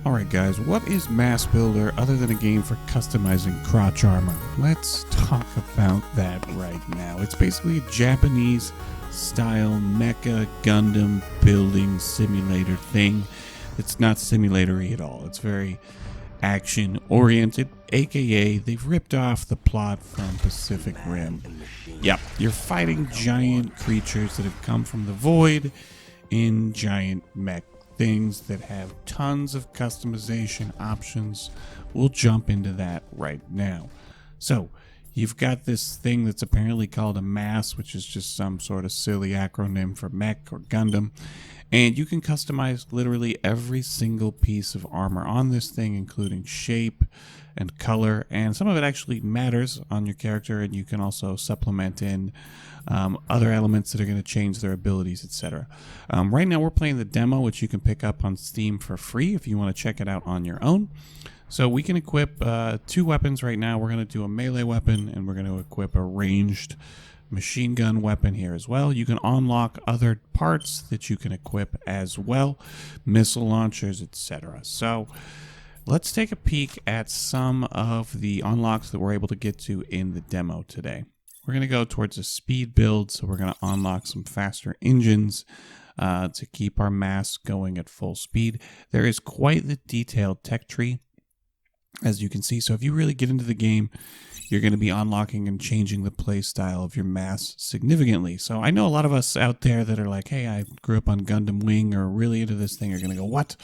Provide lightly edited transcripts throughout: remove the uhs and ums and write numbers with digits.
Alright guys, what is Mass Builder other than a game for customizing crotch armor? Let's talk about that right now. It's basically a Japanese style mecha Gundam building simulator thing. It's not simulatory at all. It's very action oriented, aka they've ripped off the plot from Pacific Rim. Yep, you're fighting giant creatures that have come from the void in giant mech things that have tons of customization options. We'll jump into that right now. So you've got this thing that's apparently called a M.A.S.S, which is just some sort of silly acronym for Mech or Gundam. And you can customize literally every single piece of armor on this thing, including shape and color. And some of it actually matters on your character, and you can also supplement in other elements that are going to change their abilities, etc. Right now we're playing the demo, which you can pick up on Steam for free if you want to check it out on your own. So we can equip two weapons right now. We're going to do a melee weapon, and we're going to equip a ranged machine gun weapon here as well. You can unlock other parts that you can equip as well, missile launchers, etc. So let's take a peek at some of the unlocks that we're able to get to in the demo today. We're going to go towards a speed build, so we're going to unlock some faster engines to keep our M.A.S.S going at full speed. There is quite the detailed tech tree, as you can see. So if you really get into the game, you're going to be unlocking and changing the play style of your M.A.S.S significantly. So I know a lot of us out there that are like, hey, I grew up on Gundam Wing or really into this thing are going to go, what?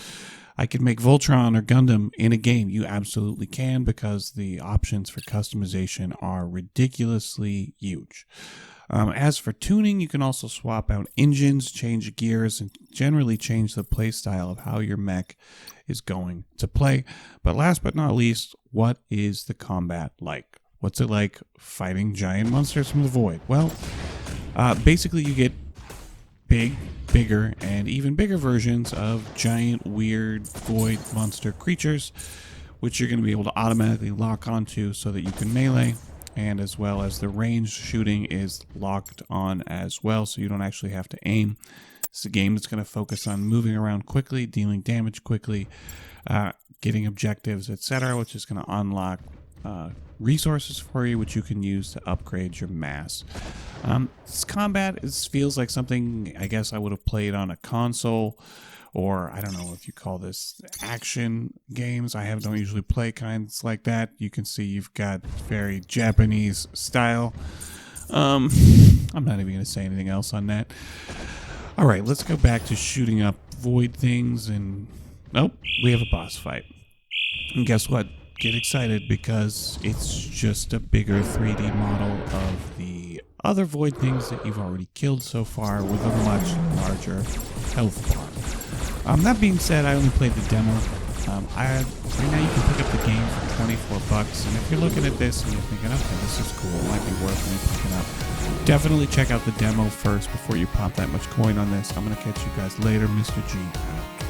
I can make Voltron or Gundam in a game. You absolutely can, because the options for customization are ridiculously huge. As for tuning, you can also swap out engines, change gears, and generally change the play style of how your mech is going to play. But last but not least, what is the combat like? What's it like fighting giant monsters from the void? Well, basically you get bigger, and even bigger versions of giant, weird, void monster creatures, which you're going to be able to automatically lock onto so that you can melee, and as well as the ranged shooting is locked on as well, so you don't actually have to aim. It's a game that's going to focus on moving around quickly, dealing damage quickly, getting objectives, etc., which is going to unlock resources for you, which you can use to upgrade your M.A.S.S. This combat feels like something I guess I would have played on a console, or I don't know if you call this action games. I don't usually play kinds like that. You can see you've got very Japanese style. I'm not even going to say anything else on that. All right, let's go back to shooting up void things, and nope, we have a boss fight. And guess what? Get excited, because it's just a bigger 3D model of the other void things that you've already killed so far with a much larger health bar. That being said, I only played the demo. Right now you can pick up the game for 24 bucks, and if you're looking at this and you're thinking, okay, this is cool, it might be worth me picking up, definitely check out the demo first before you pop that much coin on this. I'm going to catch you guys later. Mr. G out.